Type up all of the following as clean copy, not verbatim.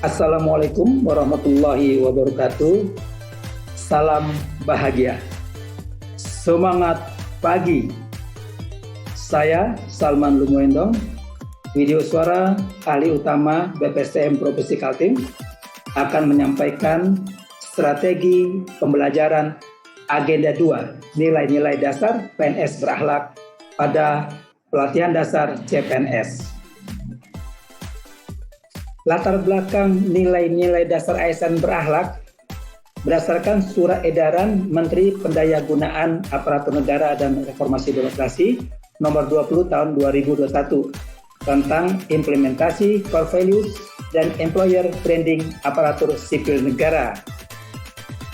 Assalamualaikum warahmatullahi wabarakatuh. Salam bahagia. Semangat pagi. Saya Salman Lumoendong, video suara ahli utama BPSDM Provinsi Kaltim, akan menyampaikan strategi pembelajaran agenda 2 nilai-nilai dasar PNS berakhlak pada pelatihan dasar CPNS. Latar belakang nilai-nilai dasar ASN berakhlak berdasarkan Surat Edaran Menteri Pendayagunaan Aparatur Negara dan Reformasi Birokrasi Nomor 20 Tahun 2021 tentang implementasi core values dan employer branding aparatur sipil negara.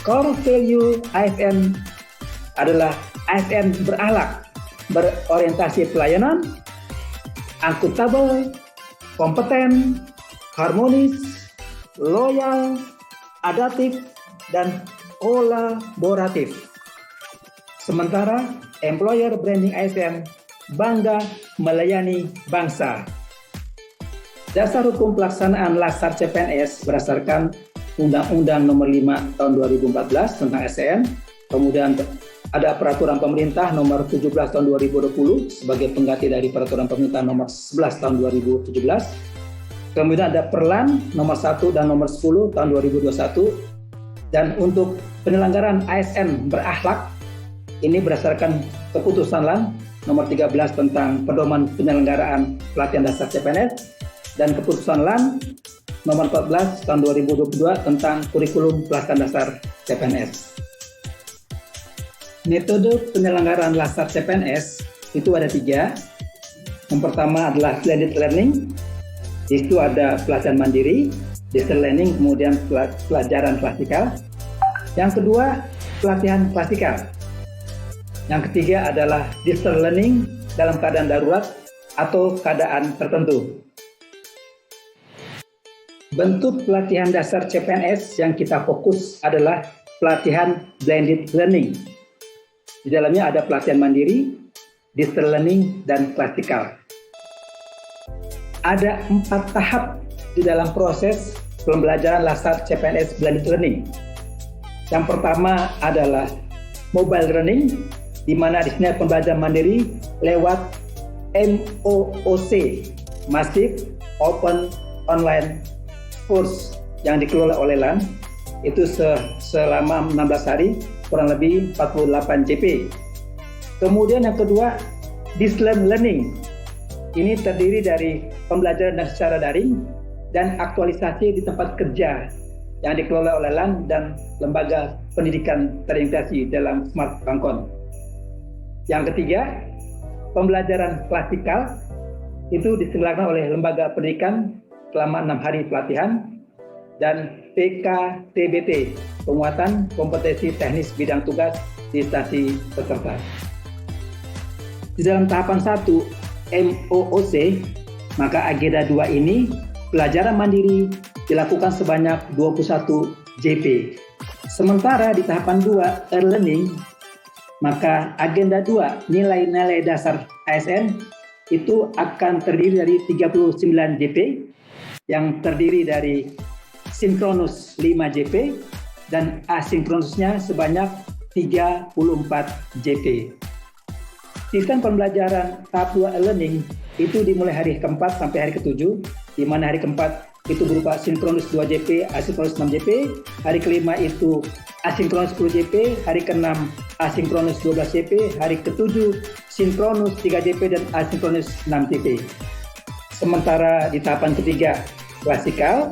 Core value ASN adalah ASN berakhlak, berorientasi pelayanan, akuntabel, kompeten, harmonis, loyal, adaptif, dan kolaboratif. Sementara employer branding ASN bangga melayani bangsa. Dasar hukum pelaksanaan Laksar CPNS berdasarkan Undang-Undang Nomor 5 Tahun 2014 tentang ASN, kemudian ada Peraturan Pemerintah Nomor 17 Tahun 2020 sebagai pengganti dari Peraturan Pemerintah Nomor 11 Tahun 2017. Kemudian ada Perlan nomor 1 dan nomor 10 tahun 2021. Dan untuk penyelenggaraan ASN berakhlak, ini berdasarkan keputusan LAN nomor 13 tentang pedoman penyelenggaraan pelatihan dasar CPNS dan keputusan LAN nomor 14 tahun 2022 tentang kurikulum pelatihan dasar CPNS. Metode penyelenggaraan dasar CPNS itu ada 3. Yang pertama adalah blended learning. Di situ ada pelatihan mandiri, distance learning, kemudian pelajaran klasikal. Yang kedua, pelatihan klasikal. Yang ketiga adalah distance learning dalam keadaan darurat atau keadaan tertentu. Bentuk pelatihan dasar CPNS yang kita fokus adalah pelatihan blended learning. Di dalamnya ada pelatihan mandiri, distance learning, dan klasikal. Ada 4 tahap di dalam proses pembelajaran Laksar CPNS Blended Learning. Yang pertama adalah mobile learning, di mana di sini pembelajaran mandiri lewat MOOC, Massive Open Online Course, yang dikelola oleh LAN. Itu selama 16 hari, kurang lebih 48 JP. Kemudian yang kedua, distance learning. Ini terdiri dari pembelajaran secara daring dan aktualisasi di tempat kerja yang dikelola oleh LAN dan lembaga pendidikan terintegrasi dalam Smart Bangkon. Yang ketiga, pembelajaran klasikal itu diselenggarakan oleh lembaga pendidikan selama 6 hari pelatihan dan PKTBT, penguatan kompetensi teknis bidang tugas di instansi peserta. Di dalam tahapan 1 MOOC, maka agenda 2 ini pelajaran mandiri dilakukan sebanyak 21 JP. Sementara di tahapan 2 e-learning, maka agenda 2 nilai-nilai dasar ASN itu akan terdiri dari 39 JP yang terdiri dari sinkronus 5 JP dan asinkronusnya sebanyak 34 JP. Sistem pembelajaran tahap 2 e-learning itu dimulai hari keempat sampai hari ke-7, di mana hari keempat itu berupa sinkronus 2 JP, asinkronus 6 JP, hari kelima itu asinkronus 10 JP, hari ke-6 asinkronus 12 JP, hari ke-7 sinkronus 3 JP dan asinkronus 6 JP. Sementara di tahapan ketiga klasikal,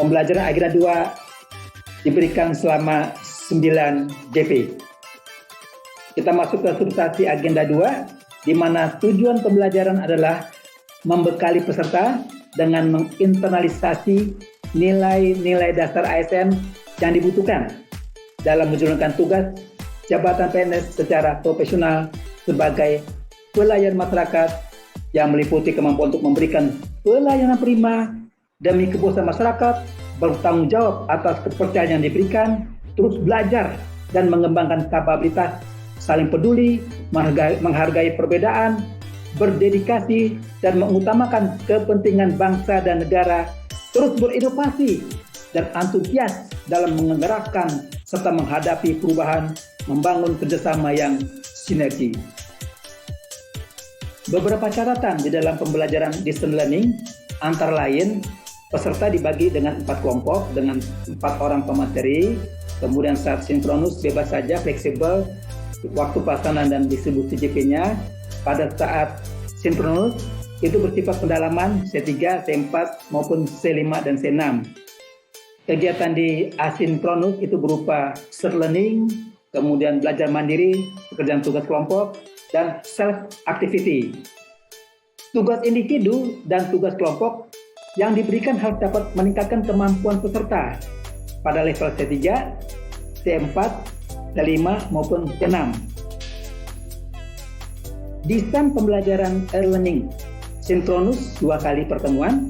pembelajaran agenda 2 diberikan selama 9 JP. Kita masuk ke substansi agenda 2, di mana tujuan pembelajaran adalah membekali peserta dengan menginternalisasi nilai-nilai dasar ASN yang dibutuhkan dalam menjalankan tugas jabatan PNS secara profesional sebagai pelayan masyarakat yang meliputi kemampuan untuk memberikan pelayanan prima demi kepuasan masyarakat, bertanggung jawab atas kepercayaan yang diberikan, terus belajar dan mengembangkan kapabilitas, saling peduli, menghargai perbedaan, berdedikasi, dan mengutamakan kepentingan bangsa dan negara terus berinovasi dan antusias dalam menggerakkan serta menghadapi perubahan, membangun kerjasama yang sinergi. Beberapa catatan di dalam pembelajaran distance learning antara lain peserta dibagi dengan 4 kelompok dengan 4 orang pemateri, kemudian saat sinkronus bebas saja, fleksibel, waktu pelaksanaan dan distribusi JP-nya. Pada saat sinkronus itu bersifat pendalaman C3, C4 maupun C5 dan C6. Kegiatan di asinkronus itu berupa shared learning, kemudian belajar mandiri, pekerjaan tugas kelompok, dan self activity. Tugas individu dan tugas kelompok yang diberikan harus dapat meningkatkan kemampuan peserta pada level C3, C4, C5 maupun C6. Desain pembelajaran e-learning sinkronus 2 kali pertemuan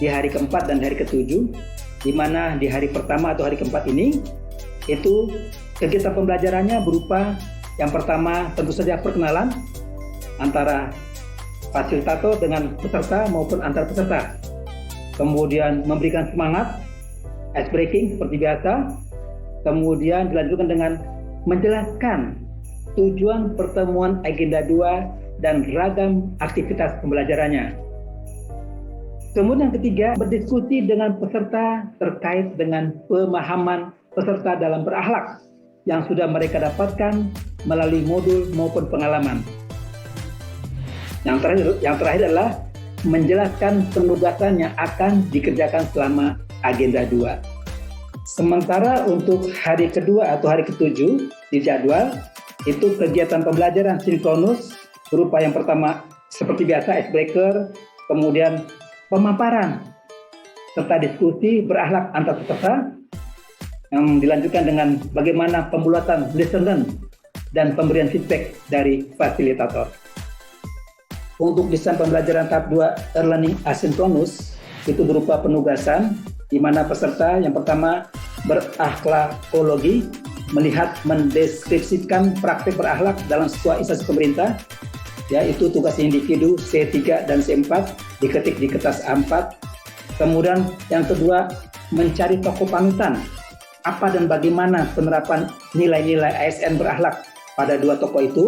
di hari keempat dan hari ketujuh, di mana di hari pertama atau hari keempat ini itu kegiatan pembelajarannya berupa yang pertama tentu saja perkenalan antara fasilitator dengan peserta maupun antar peserta. Kemudian memberikan semangat, ice breaking seperti biasa. Kemudian dilanjutkan dengan menjelaskan tujuan pertemuan agenda 2 dan ragam aktivitas pembelajarannya. Kemudian yang ketiga, berdiskusi dengan peserta terkait dengan pemahaman peserta dalam berakhlak yang sudah mereka dapatkan melalui modul maupun pengalaman. Yang terakhir adalah menjelaskan penugasan yang akan dikerjakan selama agenda 2. Sementara untuk hari kedua atau hari ketujuh di jadwal, itu kegiatan pembelajaran sinkronus berupa yang pertama seperti biasa icebreaker, kemudian pemaparan serta diskusi berakhlak antar peserta yang dilanjutkan dengan bagaimana pembuatan lesson learn dan pemberian feedback dari fasilitator. Untuk desain pembelajaran tahap 2 e-learning asinkronus itu berupa penugasan di mana peserta yang pertama berakhlakologi, melihat mendeskripsikan praktik berakhlak dalam sebuah instansi pemerintah, yaitu tugas individu C3 dan C4 diketik di kertas A4. Kemudian yang kedua mencari tokoh panutan, apa dan bagaimana penerapan nilai-nilai ASN berakhlak pada 2 tokoh itu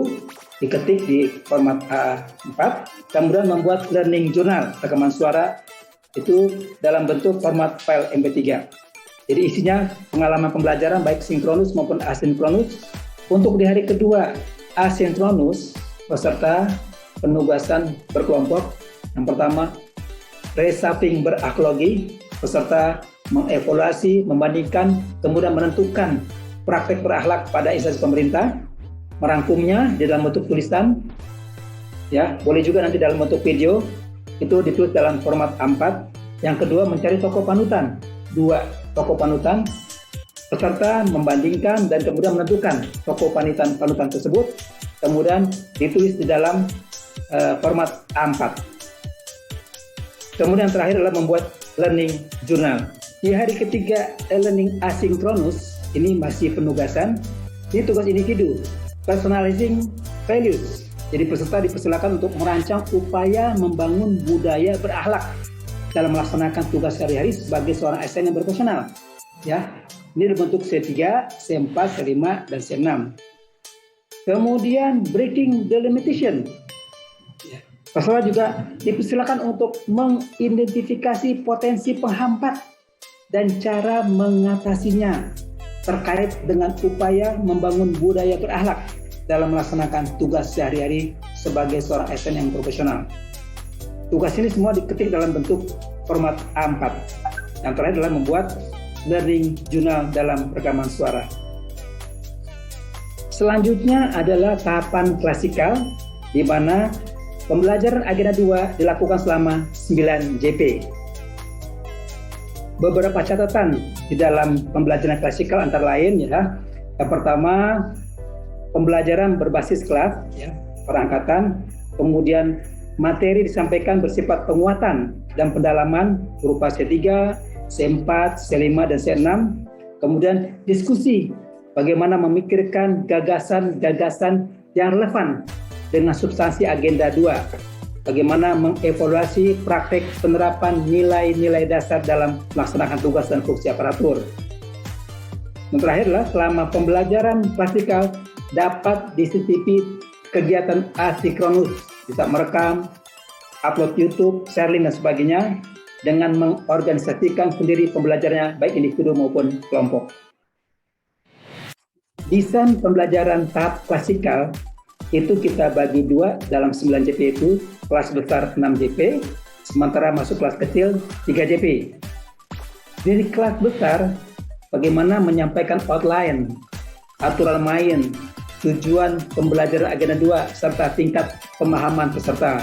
diketik di format A4. Kemudian membuat learning journal rekaman suara itu dalam bentuk format file MP3. Jadi isinya pengalaman pembelajaran baik sinkronus maupun asinkronus. Untuk di hari kedua asinkronus, peserta penugasan berkelompok. Yang pertama, reshuffling berakhlaki, peserta mengevaluasi, membandingkan, kemudian menentukan praktek berakhlak pada instansi pemerintah, merangkumnya di dalam bentuk tulisan, ya boleh juga nanti dalam bentuk video, itu ditulis dalam format A4. Yang kedua, mencari tokoh panutan, 2 tokoh panutan, peserta membandingkan dan kemudian menentukan tokoh panutan tersebut, kemudian ditulis di dalam format A4. Kemudian terakhir adalah membuat learning journal. Di hari ketiga e-learning asinkronus, ini masih penugasan, ini tugas individu, personalizing values. Jadi peserta dipersilakan untuk merancang upaya membangun budaya berakhlak dalam melaksanakan tugas sehari-hari sebagai seorang ASN yang berprofesional. Ya, ini berbentuk C3, C4, C5, dan C6. Kemudian breaking the limitation. Peserta juga dipersilakan untuk mengidentifikasi potensi penghambat dan cara mengatasinya terkait dengan upaya membangun budaya berakhlak dalam melaksanakan tugas sehari-hari sebagai seorang ASN yang profesional. Tugas ini semua diketik dalam bentuk format A4. Yang terakhir adalah membuat learning journal dalam rekaman suara. Selanjutnya adalah tahapan klasikal, di mana pembelajaran agenda 2 dilakukan selama 9 JP. Beberapa catatan di dalam pembelajaran klasikal antara lain ya. Yang pertama, pembelajaran berbasis kelas, ya, perangkatan, kemudian materi disampaikan bersifat penguatan dan pendalaman berupa C3, C4, C5, dan C6. Kemudian diskusi bagaimana memikirkan gagasan-gagasan yang relevan dengan substansi agenda 2. bagaimana mengevaluasi praktek penerapan nilai-nilai dasar dalam melaksanakan tugas dan fungsi aparatur. Yang terakhir adalah selama pembelajaran praktikal dapat disisipi kegiatan asinkronus, bisa merekam, upload YouTube, share link dan sebagainya, dengan mengorganisasikan sendiri pembelajarannya baik individu maupun kelompok. Desain pembelajaran tahap klasikal itu kita bagi dua dalam 9 JP itu, kelas besar 6 JP, sementara masuk kelas kecil 3 JP. Dari kelas besar, bagaimana menyampaikan outline, aturan main, tujuan pembelajaran agenda 2, serta tingkat pemahaman peserta.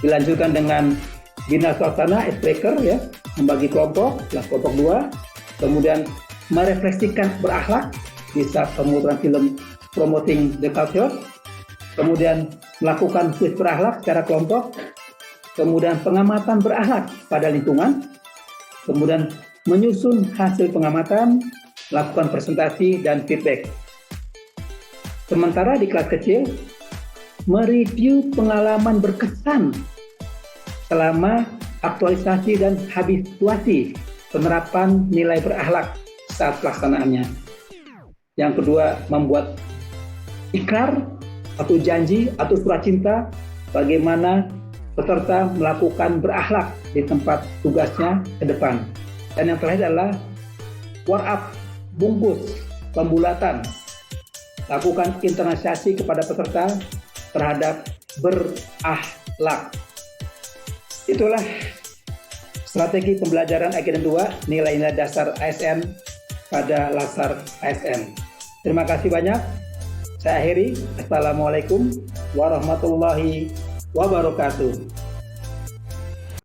Dilanjutkan dengan bina suasana, icebreaker, ya, membagi kelompok, kelompok 2, kemudian merefleksikan berakhlak, bisa pemutaran film promoting the culture, kemudian melakukan kuis berakhlak secara kelompok, kemudian pengamatan berakhlak pada lingkungan, kemudian menyusun hasil pengamatan, melakukan presentasi dan feedback. Sementara di kelas kecil, mereview pengalaman berkesan selama aktualisasi dan habituasi penerapan nilai berakhlak saat pelaksanaannya. Yang kedua, membuat ikrar atau janji atau surat cinta bagaimana peserta melakukan berakhlak di tempat tugasnya ke depan. Dan yang terakhir adalah war up, bungkus, pembulatan. Lakukan internalisasi kepada peserta terhadap berakhlak. Itulah strategi pembelajaran agenda 2 nilai-nilai dasar ASN pada Latsar ASN. Terima kasih banyak. Saya akhiri. Assalamualaikum warahmatullahi wabarakatuh.